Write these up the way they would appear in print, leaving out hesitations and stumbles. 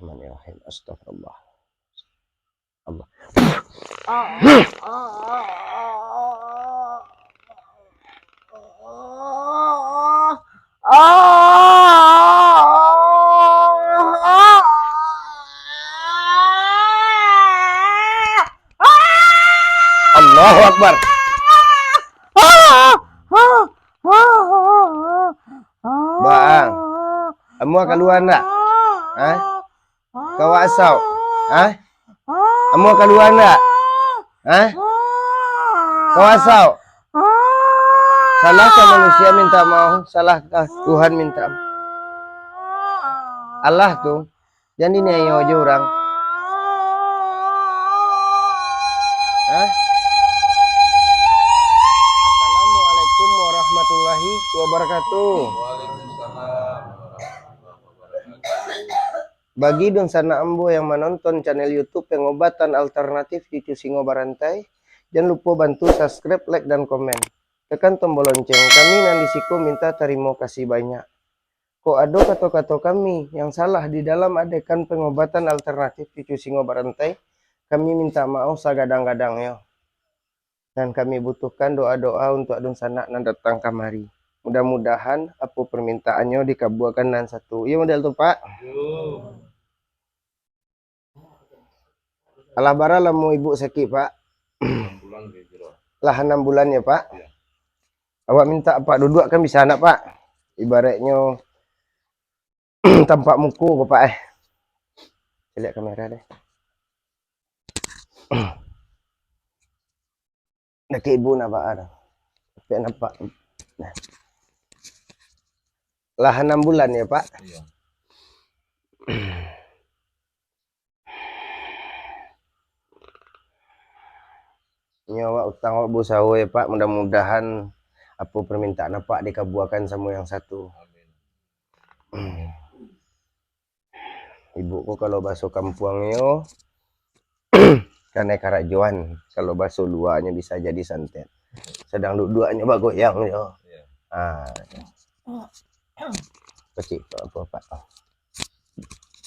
Bismillahirrahmanirrahim. Astagfirullah. Allah. Allahu Akbar. Bang, kamu keluar nak? Hah? Kau asal? Hah? Kamu keluar nak? Hah? Kau asal? Salahkah manusia minta maaf? Salahkah Tuhan minta maaf? Allah tuh jangan diniayo aja orang. Hah? Assalamualaikum warahmatullahi wabarakatuh. Bagi dong sana ambo yang menonton channel YouTube Pengobatan Alternatif Cucu Singo Barantai, jangan lupa bantu subscribe, like, dan komen. Tekan tombol lonceng. Kami Nandisiko minta terima kasih banyak. Kok ada kata-kata kami yang salah di dalam adegan pengobatan alternatif Cucu Singo Barantai, kami minta maaf sagadang-gadangnya. Dan kami butuhkan doa-doa untuk adun sanak nan datang kamari. Mudah-mudahan apa permintaannya dikabulkan dan satu. Iya model tuh Pak. Alah bara lamu ibu sakit Pak. 6 bulan gitu. Lah 6 bulan ya Pak. Ya. Awak minta Pak duduk kan bisa anak Pak. Ibaratnya tampak muka kok Pak Lihat kamera deh. Dah ke ibu nak Pak ada. Tapi nampak. Nah. Lah 6 bulan ya Pak. Iya. Nyawa utang awak busawo ya Pak. Mudah-mudahan apa permintaan Pak dikabulkan sama yang satu. Amin. Ibuku kalau basuh kampungnya karena karajuan, kalau basuh luarnya bisa jadi santet. Sedang dua-duanya bagoyang ya. Kecil apa Pak?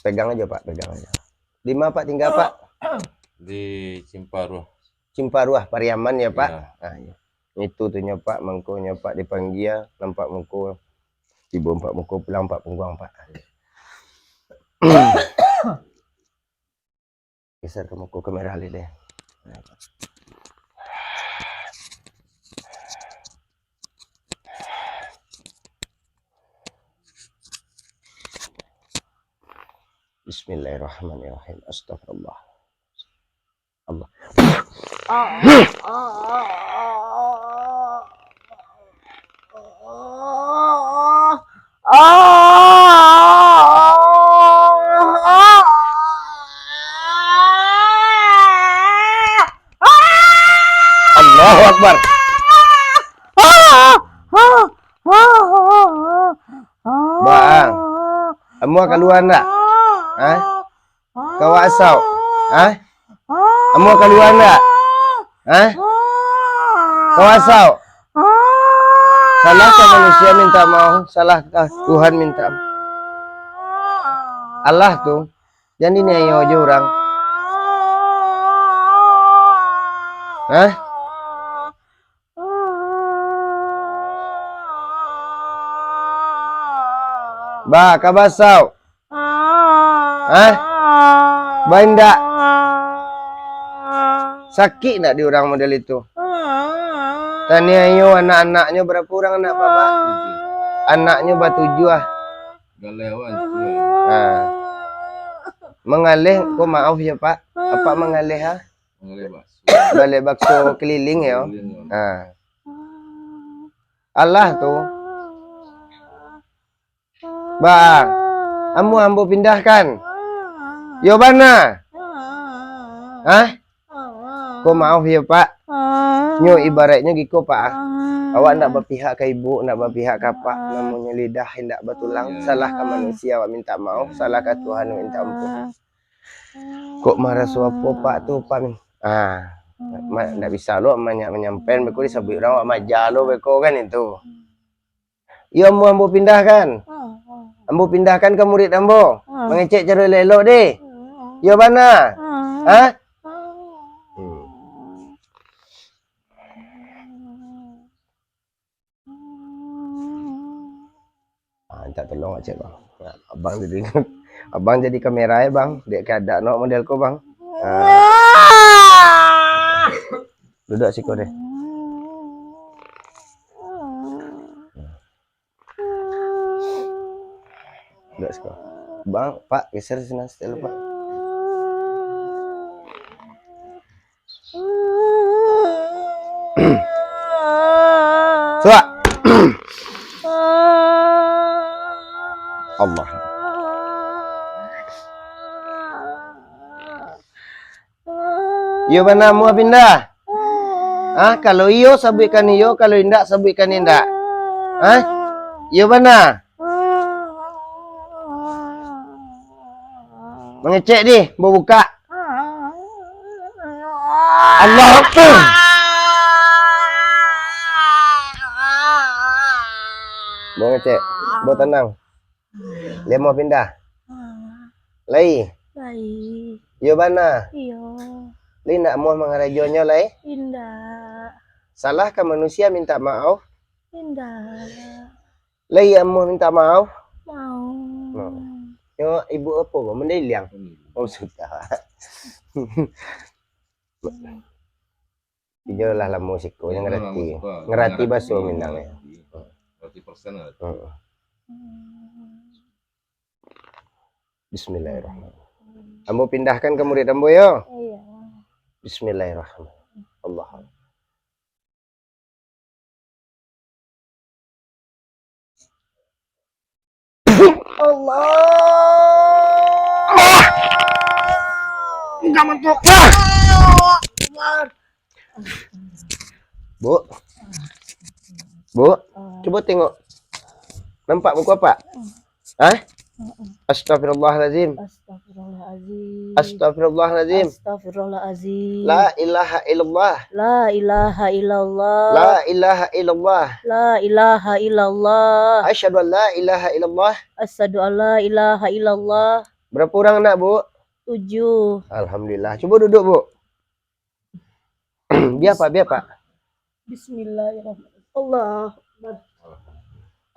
Pegang aja Pak, pegang aja. Di mana Pak tinggal Pak? Di Cimparuh. Cimparuah Pariaman ya Pak. Ya. Nah, ya. Itu tuhnya Pak, mangkonya Pak dipanggil, nampak mangko. Ibu Pak mangko pulang Pak punggung Pak. Geser ke mangko kamera ali deh. Bismillahirrahmanirrahim. Astagfirullah. Allah. Allahu Akbar. Bang, kamu keluar nak? Hah? Kau asal? Hah? Kamu keluar nak? Hah? Kau asal? Salahkah manusia minta maaf? Salahkah Tuhan minta maaf? Allah tuh jangan diniayo aja orang. Hah? Ba, kabasau. Hah? Ba indak. Sakit enggak di orang model itu? Tanya ayo anak-anaknya berapa orang anak Papa? Anaknya batujuh ah. Galewan. Nah. Mengalih, kok maaf ya Pak. Apa mengalih ha? Balai bakso keliling ya. Nah. Allah tuh. Bang, kamu ambo pindahkan. Yo bana. Hah? Kok maaf ya Pak. Nyo ibaratnya gitu Pak. Awak ndak berpihak ke ibu, ndak berpihak ke Pak. Namanya lidah hendak bertulang. Salah ke manusia awak minta maaf, salah ke Tuhan minta ampun. Kok marah suapo Pak tuh Pak. Ndak bisa lo menyampaikan beko disebut orang awak maja lo beko kan itu. Yo mau ambo pindahkan. Ambo pindahkan ke murid ambo. Mengecek cara elok deh. Yo bana. Hah? Tak tolong cek bang. Abang jadi abang jadi kamera ya bang. Dia ada no modelku bang. Duduk siko deh. Duduk siko. Bang, Pak, geser sini setel Pak. Suak. Allah. Yo mana mau pindah? Kalau iyo sabutkan iyo, kalau indak sabutkan indak. Yo mana? Mengecek di, mau buka. Allah Akbar. Mau ngecek, mau tenang. Dia mau pindah. Lai. Yo mana? Iya. Lai nak mau mengarajonya lai? Indah. Salahkah manusia minta maaf? Indah. Lai mau minta maaf? Mau. Yo ibu apa? Mendiliang. Oh sudah. Ijolah lah musikku yang ngerti bahasa Minangnya. Ngerti persen. Bismillahirrahmanirrahim. Ambo pindahkan ke murid ambo yo. Iya. Bismillahirrahmanirrahim. Allah. Enggak mentok. Bu. Bu, coba tengok. Nampak muka apa? Astagfirullahaladzim. Astagfirullahaladzim. Astagfirullahaladzim. Astagfirullahaladzim. La ilaha illallah. La ilaha illallah. La ilaha illallah. La ilaha illallah. Asyhadu an la ilaha illallah. Asyhadu an la ilaha illallah. Berapa orang anak, Bu? 7. Alhamdulillah. Coba duduk, Bu. Biar Pak. Bismillahirrahmanirrahim. Allah.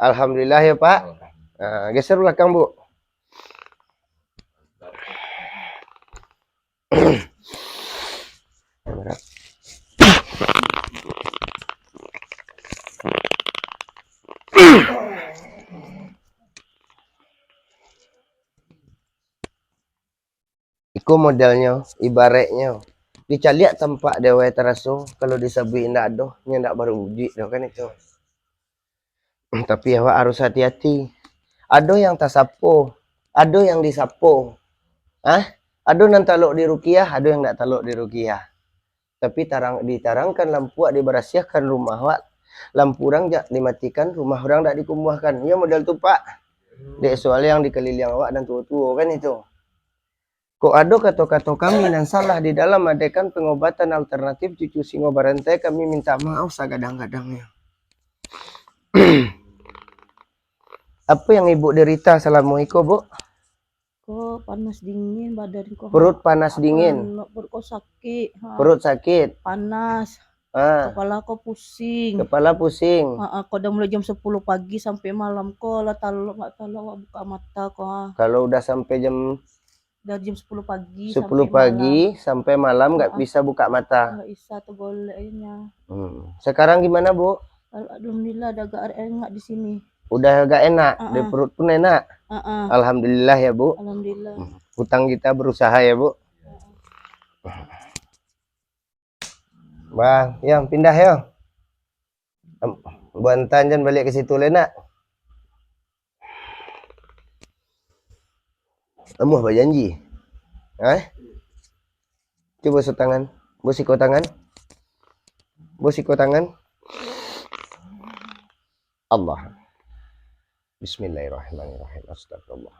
Alhamdulillah ya, Pak. Geser belakang, Bu. Iku modelnya, ibaratnya. Dicaliak tempat dewa teraso, kalau disabuin ndak ada, ndak baru uji dah kan itu. Tapi awak harus hati-hati. Ada yang tasapo, ada yang disapo. Ada yang taluk di rukiah, ada yang ndak taluk di rukiah. Tapi ditarangkan lampu diberasiahkan rumah awak. Lampu orang jak dimatikan, rumah orang ndak dikumbuhkan. Ya model tu Pak. Dek soal yang dikeliling awak dan tua-tua kan itu. Kok ada kata-kata kami yang salah di dalam adakan pengobatan alternatif cucu singo barantai, kami minta maaf sagadang-gadangnya. Apa yang ibu derita selama itu, Bu? Kok panas dingin badan kok. Perut panas dingin. Perut kok sakit. Perut sakit. Panas. Kepala kok pusing. Kepala pusing. Kok udah mulai jam 10 pagi sampai malam kok lah nggak tahu buka mata kok. Kalau udah sampai jam dari jam 10 pagi 10 pagi sampai malam nggak bisa buka mata. Nggak bisa tuh goleknya. Sekarang gimana, Bu? Alhamdulillah ada agak enak di sini. Udah agak enak, di perut pun enak. Alhamdulillah ya, Bu. Alhamdulillah. Hutang kita berusaha ya, Bu. Bang, yang pindah ya. Bantan jangan balik ke situ Lena. Kamu apa janji? Coba setangan. Bosiko tangan. Bosiko tangan. Allah. Bismillahirrahmanirrahim. Astagfirullah.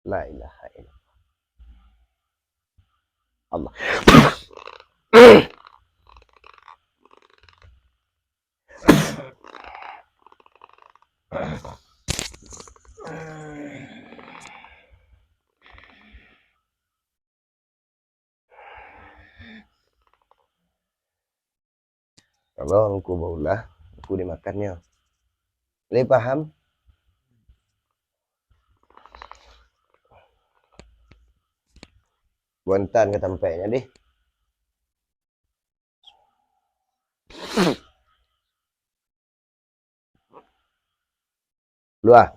La ilaha illallah. Allah. Kalau engku baulah, engku dimakannya. Le paham? Buantan ke tempatnya deh. Luah.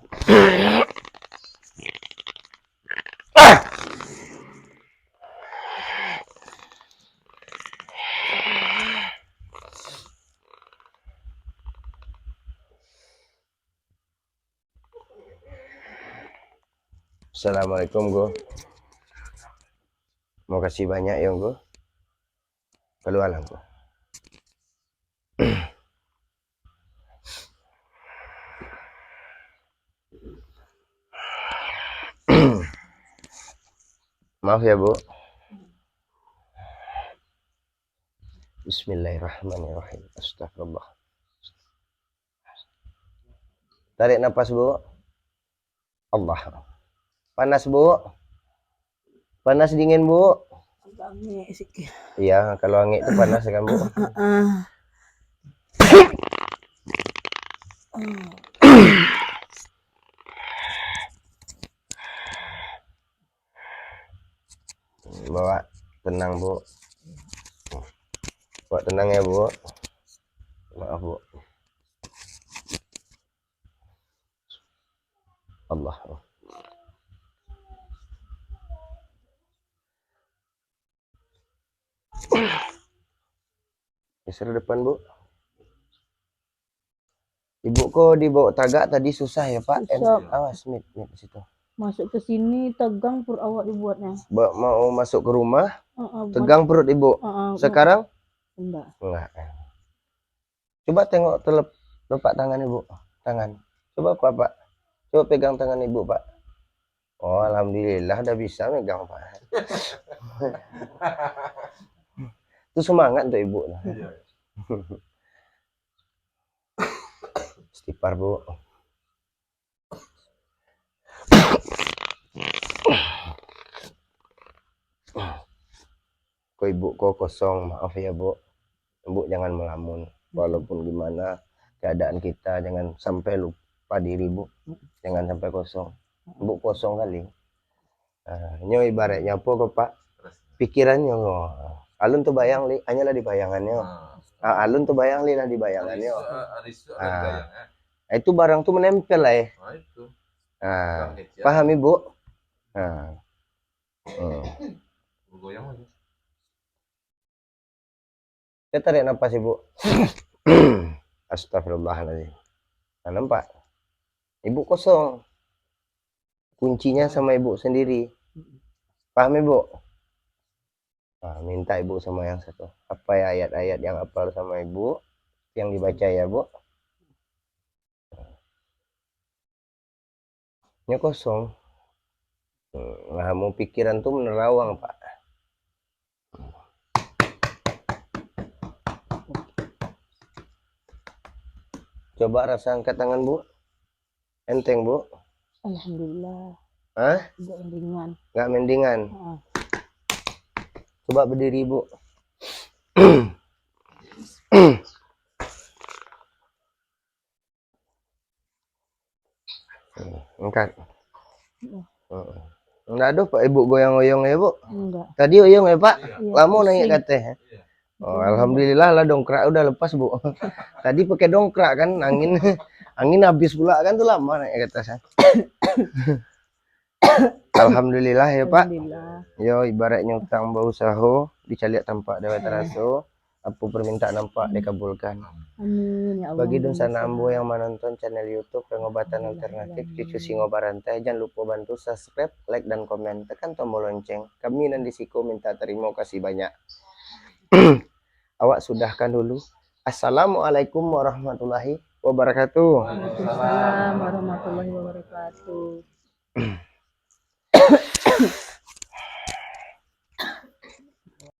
Assalamualaikum go. Mau kasih banyak ya go. Keluar lah go. Maaf ya bu. Bismillahirrahmanirrahim. Astagfirullah. Tarik nafas bu. Allah. Panas bu. Panas dingin bu. Agak aneh sih. Iya, kalau angin itu panas kan bu. Bawa tenang bu. Bawa tenang ya bu. Maaf bu. Allah. Geser depan bu. Ibu kok dibawa tagak tadi susah ya pak? Susah. Awas mit di situ. Masuk ke sini tegang perut awak dibuatnya. Mau masuk ke rumah, Buat- tegang perut ibu. Sekarang? enggak. Enggak. Coba tengok telapak tangan ibu. Tangan. Coba pak. Coba pegang tangan ibu pak. Oh alhamdulillah udah bisa megang pak. Itu semangat untuk ibu. Istighfar bu. Kok ibu kok kosong, maaf ya bu. Ibu jangan melamun. Walaupun gimana keadaan kita, jangan sampai lupa diri bu. Jangan sampai kosong. Ibu kosong kali. Nyo ibaratnya apa kok pak? Pikirannya kok. Alun tuh bayang li, hanyalah di bayangannya. Alun tuh bayang li lah di bayangannya. Itu barang tuh menempel lah ya. Paham ibu? Kita tarik nafas ibu. Astagfirullahaladzim. Nah, nampak? Ibu kosong. Kuncinya sama ibu sendiri. Paham ibu? Nah, minta ibu sama yang satu. Apa ya ayat-ayat yang hafal sama ibu? Yang dibaca ya bu. Ini kosong. Nah, mau pikiran tuh menerawang pak. Coba rasa angkat tangan bu. Enteng bu. Alhamdulillah. Hah? Enggak mendingan. Nggak mendingan. Coba berdiri bu. Angkat. Enggak ada pak ibu goyang-goyang ya bu. Enggak. Tadi goyang ya pak. Iya, Lama pusing. naik katanya. Oh, alhamdulillah lah dongkrak udah lepas bu. Tadi pakai dongkrak kan angin habis pula kan tuh lama naik ke atas. Alhamdulillah ya pak. Alhamdulillah. Yo ibaratnya utang bau saho dicaliak tampak dewa teraso. Apa permintaan nampak dikabulkan. Amin ya Allah. Bagi Dunsana Ambo yang menonton channel YouTube Pengobatan Alternatif Cucu Singo Barantai, jangan lupa bantu subscribe, like dan komen, tekan tombol lonceng. Kami dan Disiko minta terima kasih banyak. Awak sudahkan dulu. Assalamualaikum warahmatullahi wabarakatuh. Waalaikumsalam warahmatullahi wabarakatuh.